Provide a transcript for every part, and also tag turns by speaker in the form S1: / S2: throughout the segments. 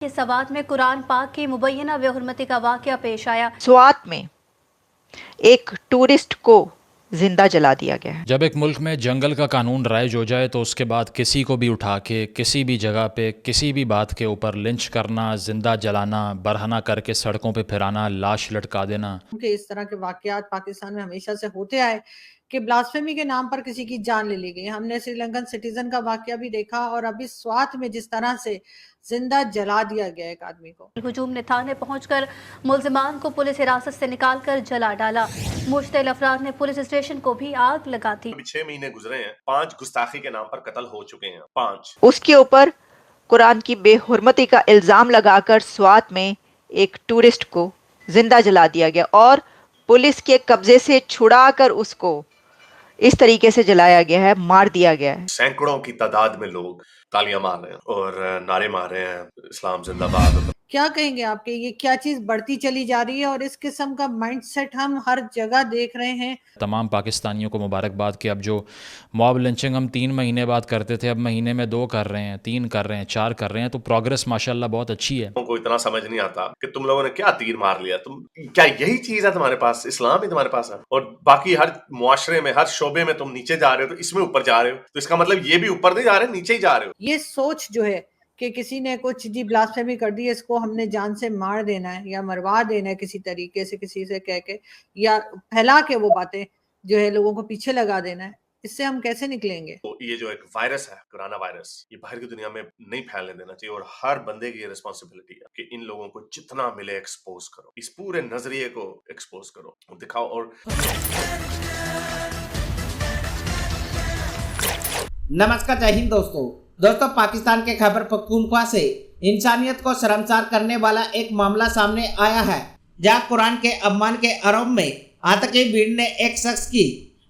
S1: کہ سوات میں قرآن پاک کی مبینہ بے حرمتی کا واقعہ پیش آیا۔
S2: سوات میں ایک ٹورسٹ کو زندہ جلا دیا گیا ہے۔
S3: جب ایک ملک میں جنگل کا قانون رائج ہو جائے تو اس کے بعد کسی کو بھی اٹھا کے کسی بھی جگہ پہ کسی بھی بات کے اوپر لنچ کرنا، زندہ جلانا، برہنہ کر کے سڑکوں پہ پھرانا، لاش لٹکا دینا۔
S4: کہ اس طرح کے واقعات پاکستان میں ہمیشہ سے ہوتے آئے کہ بلاسفیمی کے نام پر کسی کی جان لے لی گئی۔ ہم نے سری لنکن سٹیزن کا واقعہ بھی دیکھا، اور ابھی سوات میں جس طرح سے زندہ جلا دیا گیا ایک آدمی کو۔
S1: ہجوم نے تھانے پہنچ کر ملزمان کو پولیس حراست سے نکال کر جلا ڈالا۔ مشتعل افراد نے پولیس اسٹیشن کو بھی آگ لگا دی۔
S5: 6 مہینے گزرے ہیں، 5 گستاخی کے نام پر قتل ہو چکے ہیں، 5۔
S2: اس کے اوپر قرآن کی بے حرمتی کا الزام لگا کر سوات میں ایک ٹورسٹ کو زندہ جلا دیا گیا اور پولیس کے قبضے سے چھڑا کر اس کو اس طریقے سے جلایا گیا ہے، مار دیا گیا ہے۔
S5: سینکڑوں کی تعداد میں لوگ تالیاں مار رہے ہیں اور نعرے مار رہے ہیں، اسلام زندہ باد۔
S4: کیا کہیں گے آپ کہ یہ کیا چیز بڑھتی چلی جا رہی ہے، اور اس قسم کا مائنڈ سیٹ ہم ہر جگہ دیکھ رہے ہیں۔
S3: تمام پاکستانیوں کو مبارکباد کہ اب جو موب لنچنگ ہم 3 مہینے بعد کرتے تھے، اب مہینے میں 2 کر رہے ہیں، 3 کر رہے ہیں، 4 کر رہے ہیں، تو پروگرس ماشاءاللہ بہت اچھی ہے۔
S5: کو اتنا سمجھ نہیں آتا کہ تم لوگوں نے کیا تیر مار لیا، تم کیا یہی چیز ہے تمہارے پاس، اسلام ہی تمہارے پاس ہے، اور باقی ہر معاشرے میں ہر شعبے میں تم نیچے جا رہے ہو تو اس میں اوپر جا رہے ہو، تو اس کا مطلب یہ بھی اوپر نہیں جا رہے، نیچے ہی جا رہے ہو۔
S4: یہ سوچ جو ہے کہ کسی نے کچھ بلاسفیمی کر دی، اس کو ہم نے جان سے مار دینا ہے یا مروا دینا ہے کسی طریقے سے، کسی سے کہہ کے یا پھیلا کے وہ باتیں جو ہے لوگوں کو پیچھے لگا دینا ہے، اس سے ہم کیسے نکلیں گے؟
S5: تو یہ جو ایک وائرس ہے، کورونا وائرس، یہ باہر کی دنیا میں نہیں پھیلنے دینا چاہیے، اور ہر بندے کی یہ ریسپانسبلٹی ہے کہ ان لوگوں کو جتنا ملے ایکسپوز کرو، اس پورے نظریے کو ایکسپوز کرو، دکھاؤ۔ اور
S6: نمسکار، جے ہند دوستو پاکستان کے خیبر پختونخوا سے انسانیت کو شرمسار کرنے والا ایک معاملہ سامنے آیا ہے، جہاں قرآن کے اپمان کے آروپ میں آتنکی بھیڑ نے ایک شخص کی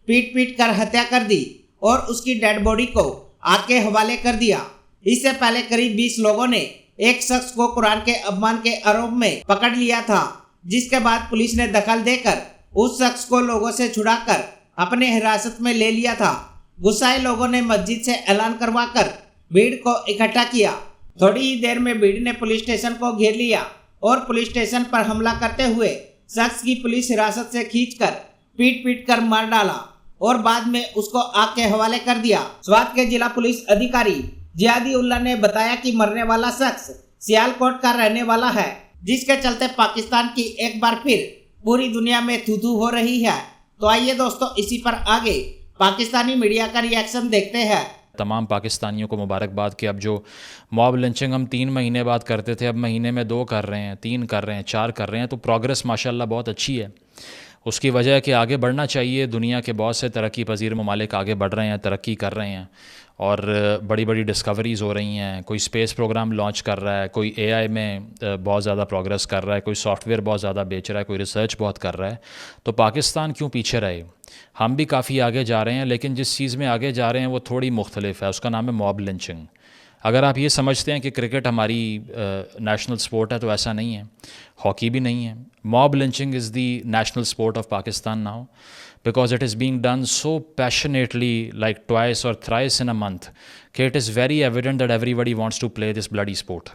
S6: پیٹ کر ہتیا کر دی اور اس کی ڈیڈ باڈی کو آگ کے حوالے کر دیا۔ اس سے پہلے قریب 20 لوگوں نے ایک شخص کو قرآن کے اپمان کے آروپ میں پکڑ لیا تھا، جس کے بعد پولیس نے دخل دے کر اس شخص کو لوگوں سے چھڑا کر اپنے حراست میں لے لیا تھا۔ غصہائے لوگوں نے مسجد سے اعلان کروا کر بھیڑ کو اکٹھا کیا۔ تھوڑی ہی دیر میں بھیڑ نے پولیس اسٹیشن کو گھیر لیا اور پولیس اسٹیشن پر حملہ کرتے ہوئے شخص کی پولیس حراست سے کھینچ کر پیٹ کر مار ڈالا اور بعد میں اس کو آگ کے حوالے کر دیا۔ سوات کے ضلع پولیس ادھیکاری جہادی اللہ نے بتایا کہ مرنے والا شخص سیالکوٹ کا رہنے والا ہے، جس کے چلتے پاکستان کی ایک بار پھر پوری دنیا میں تھو ہو رہی ہے۔ تو آئیے دوستو اسی پر آگے پاکستانی میڈیا کا ری ایکشن دیکھتے ہیں۔
S3: تمام پاکستانیوں کو مبارکباد کہ اب جو موب لنچنگ ہم 3 مہینے بعد کرتے تھے، اب مہینے میں 2 کر رہے ہیں، 3 کر رہے ہیں، 4 کر رہے ہیں، تو پروگرس ماشاءاللہ بہت اچھی ہے۔ اس کی وجہ ہے کہ آگے بڑھنا چاہیے، دنیا کے بہت سے ترقی پذیر ممالک آگے بڑھ رہے ہیں، ترقی کر رہے ہیں، اور بڑی بڑی ڈسکوریز ہو رہی ہیں۔ کوئی اسپیس پروگرام لانچ کر رہا ہے، کوئی اے آئی میں بہت زیادہ پروگرس کر رہا ہے، کوئی سافٹ ویئر بہت زیادہ بیچ رہا ہے، کوئی ریسرچ بہت کر رہا ہے۔ تو پاکستان کیوں پیچھے رہے؟ ہم بھی کافی آگے جا رہے ہیں، لیکن جس چیز میں آگے جا رہے ہیں وہ تھوڑی مختلف ہے، اس کا نام ہے موب لنچنگ۔ اگر آپ یہ سمجھتے ہیں کہ کرکٹ ہماری نیشنل سپورٹ ہے تو ایسا نہیں ہے، ہاکی بھی نہیں ہے۔ Mob lynching is the national support of Pakistan now, because it is being done so passionately, like twice or thrice in a month, کہ it is very evident that everybody wants to play this bloody sport،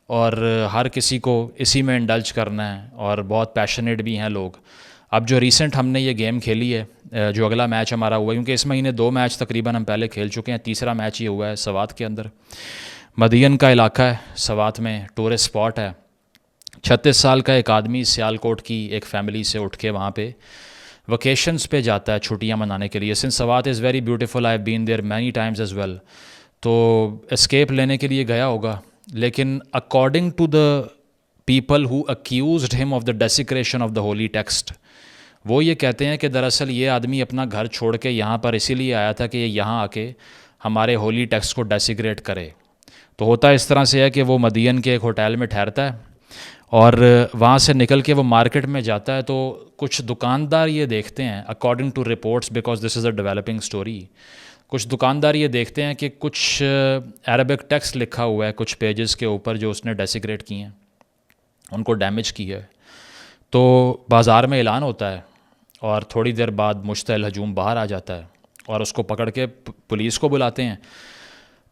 S3: اور ہر کسی کو اسی میں indulge کرنا ہے، اور بہت پیشنیٹ بھی ہیں لوگ۔ اب جو ریسنٹ ہم نے یہ گیم کھیلی ہے، جو اگلا میچ ہمارا ہوا ہے، کیونکہ اس مہینے 2 میچ تقریباً ہم پہلے کھیل چکے ہیں، تیسرا میچ یہ ہوا ہے سوات کے اندر۔ مدین کا علاقہ ہے سوات میں، ٹورسٹ اسپاٹ ہے۔ 36 سال کا ایک آدمی سیالکوٹ کی ایک فیملی سے اٹھ کے وہاں پہ ویکیشنز پہ جاتا ہے چھٹیاں منانے کے لیے۔ Since Swat is very beautiful, I have been there many times as well, تو اسکیپ لینے کے لیے گیا ہوگا، لیکن according to the people who accused him of the desecration of the holy text, وہ یہ کہتے ہیں کہ دراصل یہ آدمی اپنا گھر چھوڑ کے یہاں پر اسی لیے آیا تھا کہ یہ یہاں آ کے ہمارے ہولی ٹیکسٹ کو ڈیسیکریٹ کرے۔ تو ہوتا اس طرح سے ہے کہ وہ مدین کے ایک ہوٹل میں ٹھہرتا ہے، اور وہاں سے نکل کے وہ مارکیٹ میں جاتا ہے، تو کچھ دکاندار یہ دیکھتے ہیں، according to reports, because this is a developing story, کچھ دکاندار یہ دیکھتے ہیں کہ کچھ عربک ٹیکسٹ لکھا ہوا ہے کچھ پیجز کے اوپر جو اس نے ڈیسیکریٹ کیے ہیں، ان کو ڈیمیج کی ہے۔ تو بازار میں اعلان ہوتا ہے، اور تھوڑی دیر بعد مشتعل ہجوم باہر آ جاتا ہے اور اس کو پکڑ کے پولیس کو بلاتے ہیں۔